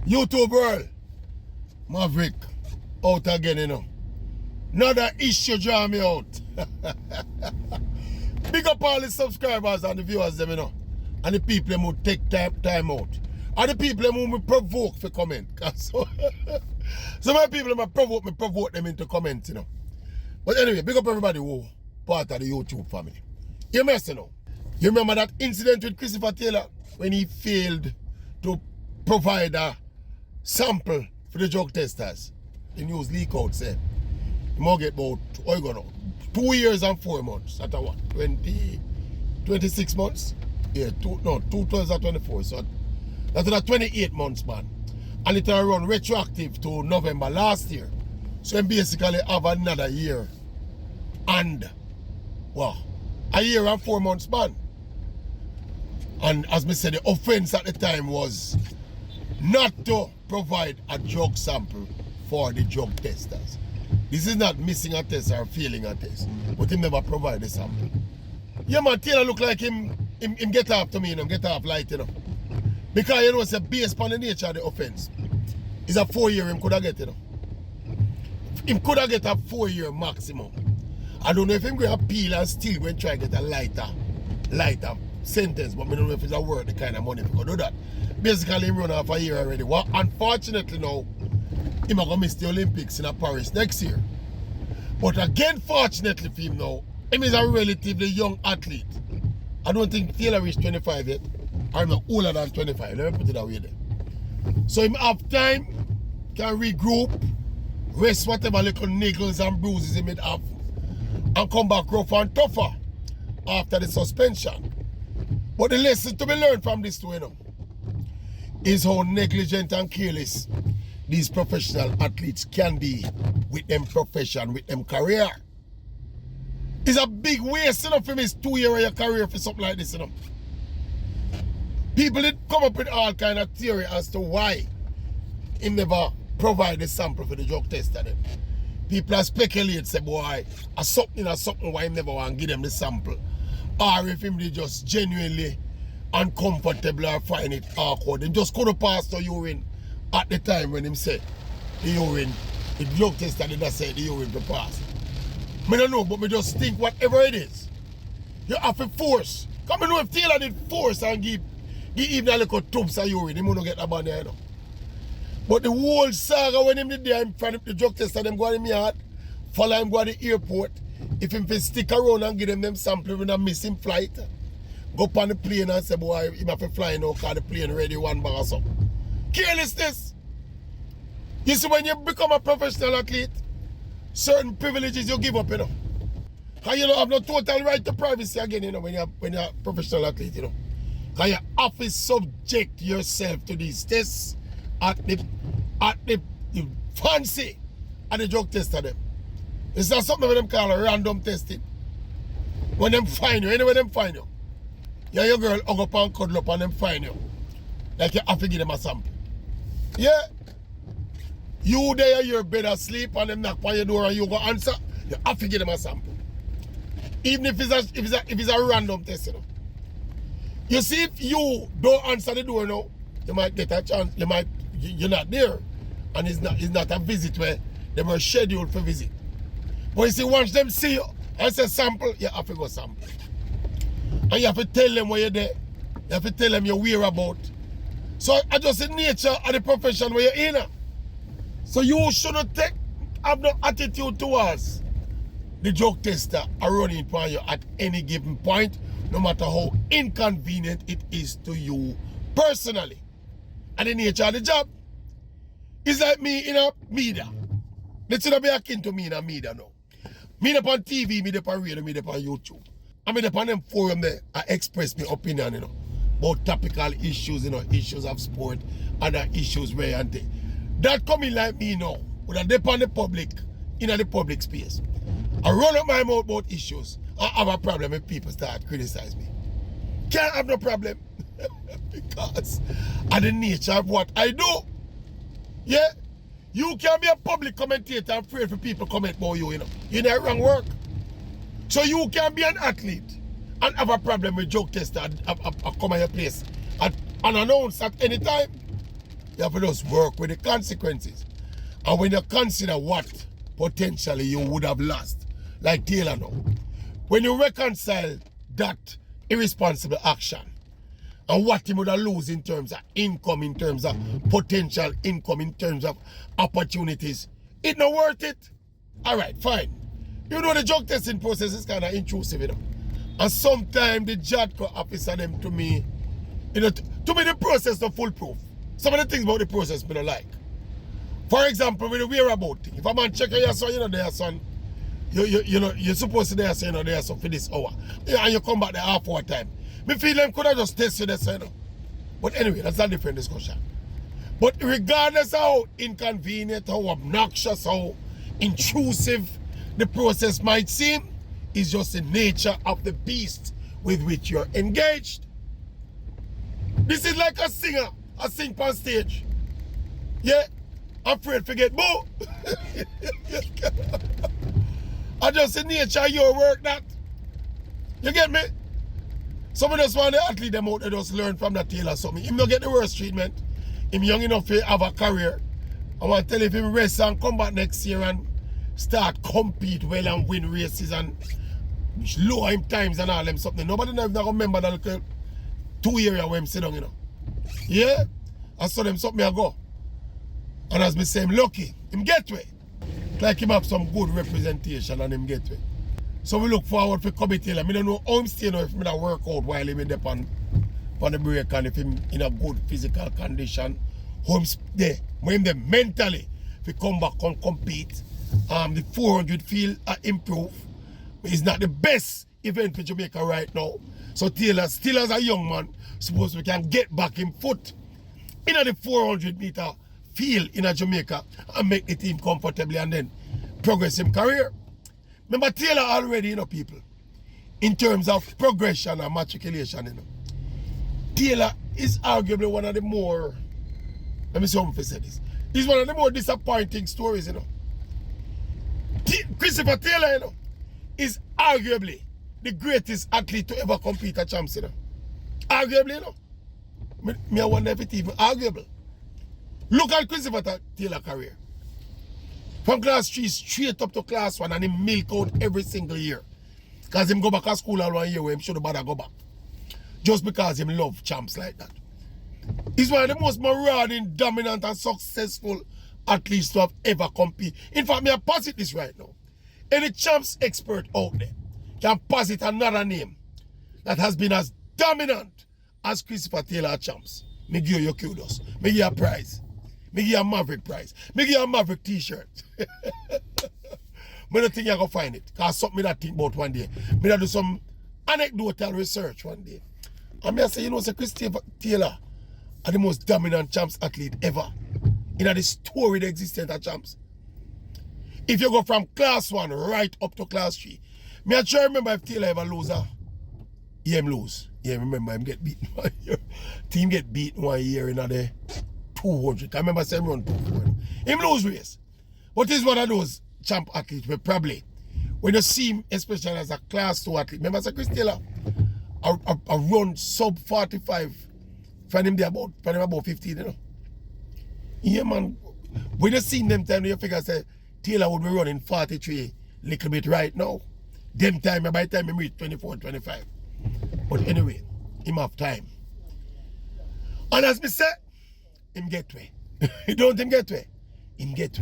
YouTube world, Maverick, out again, you know. Another issue draw me out. Big up all the subscribers and the viewers, them, you know. And the people who take time out. And the people who me provoke for comment. So my people who provoke them into comments, you know. But anyway, big up everybody who part of the YouTube family. You must know. You remember that incident with Christopher Taylor when he failed to provide a sample for the drug testers? The news leak out said he might get about 2 years and 4 months. At what? 26 months? Yeah, 2024. So that's a 28 months, man. And it will run retroactive to November last year. So he basically have another year and a year and 4 months, man. And as me said, the offense at the time was not to provide a drug sample for the drug testers. This is not missing a test or failing a test, but him never provide the sample. Yeah, man, Taylor look like him get off to me, you know, get off light, you know. Because, you know, it's based on the nature of the offense. It's a 4 year him could have get, you know. Him could have get a 4 year maximum. I don't know if him going to appeal and still going to try to get a lighter sentence, but I don't know if it's a worth the kind of money to do that. Basically, him run off a year already. Well, unfortunately now, him going to miss the Olympics in Paris next year. But again, fortunately for him now, him is a relatively young athlete. I don't think Taylor is 25 yet. I'm older than 25. Let me put it that way there. So him have time, can regroup, rest whatever little niggles and bruises he may have, and come back rough and tougher after the suspension. But the lesson to be learned from this too, you know, is how negligent and careless these professional athletes can be with them profession, with them career. It's a big waste, you know, for his 2 year of your career for something like this, you know. People did come up with all kind of theory as to why he never provide the sample for the drug tester. Then people are speculate, say, boy, something why he never want to give them the sample. Or if him they just genuinely uncomfortable or find it awkward. They just couldn't pass the urine at the time when him said the urine, the drug tester did not say the urine to pass. I don't know, but me just think whatever it is, you have to force. Come on, know if Taylor did force and give even a little tubs of urine, he won't get that money, you know. But the whole saga when him did there in front of the drug tester, them go to him yard, follow him go to the airport. If him stick around and give them sample when a missing flight, go up on the plane and say, boy, he have to fly now because the plane ready one bag or something. Carelessness. You see, when you become a professional athlete, certain privileges you give up, you know. Because you don't have no total right to privacy again, you know, when you're a professional athlete, you know. Because you have to subject yourself to these tests at the fancy and the drug tester them. It's not something them call a random testing. When them find you, anyway them find you. Yeah, your girl hug up and cuddle up and them find you. Like you have to give them a sample. Yeah. You there, you're bed asleep and them knock on your door and you go answer, you have to give them a sample. Even if it's a random test, you know. You see, if you don't answer the door now, you might get a chance, you're not there. And it's not a visit where they were scheduled for visit. But you see, once them see you and say sample, you have to go sample. And you have to tell them where you're there. You have to tell them your whereabouts. So I just the nature of the profession where you're in. So you shouldn't have no attitude towards the drug tester are running upon you at any given point, no matter how inconvenient it is to you personally. And the nature of the job is like me in a media. Let's not be akin to me in a media now. Me upon TV, me upon radio, me upon YouTube. I mean upon them forum there, I express my opinion, you know, about topical issues, you know, issues of sport, other issues where and thing. That coming like me now, would I dip on the public, in the public space. I run up my mouth about issues. I have a problem if people start criticize me. Can't have no problem. Because of the nature of what I do. Yeah? You can be a public commentator and afraid for people comment about you, you know. You're in the wrong work. So you can be an athlete and have a problem with drug test and come at your place unannounced at any time, you have to just work with the consequences. And when you consider what potentially you would have lost, like Taylor now, when you reconcile that irresponsible action and what he would have lose in terms of income, in terms of potential income, in terms of opportunities, it's not worth it. All right, fine. You know the drug testing process is kind of intrusive, you know. And sometimes the judge officer them to me, you know, to me the process is foolproof. Some of the things about the process I don't like. For example, with the whereabout thing. If a man check your son, you know, their son, you know, you're supposed to there, so you know, their son for this hour. Yeah, and you come back there half hour time. Me feel them could have just test you there, so you know. But anyway, that's a different discussion. But regardless of how inconvenient, how obnoxious, how intrusive the process might seem, it's just the nature of the beast with which you're engaged. This is like a singer, a sing on stage. Yeah, afraid to get boo. I just the nature of your work that. You get me? Some of us want the athlete them out, they just learn from that Taylor something. Him not get the worst treatment. Him young enough to have a career. I want to tell you, if him rest and come back next year and start compete well and win races and lower him times and all them something. Nobody never gonna remember that little 2 area where him sit down, you know. Yeah? I saw them something I go. And as me say, him lucky, him get way. Like him have some good representation and him get way. So we look forward for Kobe Taylor. I don't know how him stay now if him not work out while him in there on the break and if him in a good physical condition. How him there, when him there mentally if he come back and compete. The 400 feel improve. It's not the best event for Jamaica right now. So Taylor, still as a young man, suppose we can get back in foot in the 400 meter field in a Jamaica and make the team comfortably and then progress him career. Remember Taylor already, you know, people, in terms of progression and matriculation, you know. Taylor is arguably one of the more, let me see how I say this. He's one of the more disappointing stories, you know. Christopher Taylor, you know, is arguably the greatest athlete to ever compete at champs, you know. Arguably, you know. Me I wonder if it's even arguable. Look at Christopher Taylor's career. From class 3 straight up to class 1 and he milk out every single year. Because him go back to school all 1 year where him should have better go back. Just because him love champs like that. He's one of the most marauding, dominant and successful athletes to have ever competed. In fact, me I posit this right now. Any champs expert out there can posit another name that has been as dominant as Christopher Taylor champs. Me give you kudos. Me give you a prize. Me give you a Maverick prize. Me give you a Maverick t-shirt. I don't think you're going to find it. Because something that I think about one day. Me do some anecdotal research one day. And me I say, you know, say Christopher Taylor are the most dominant champs athlete ever. In the story the existence of champs. If you go from class 1 right up to class 3, me I try remember if Taylor ever lose. Yeah, him lose. Yeah, remember him get beaten 1 year. Team get beaten 1 year in the 200. I remember saying run 200. Him lose race. But he's one of those champ athletes where probably when you see him, especially as a class 2 athlete, remember Sir Chris Taylor, a run sub 45 from him there about 15, you know. Yeah, man. When you see them time, you figure say Taylor would be running 43 little bit right now. Them time, by the time he reach 24, 25. But anyway, him have time. And as me say, him get way. Don't him get way. Him get way.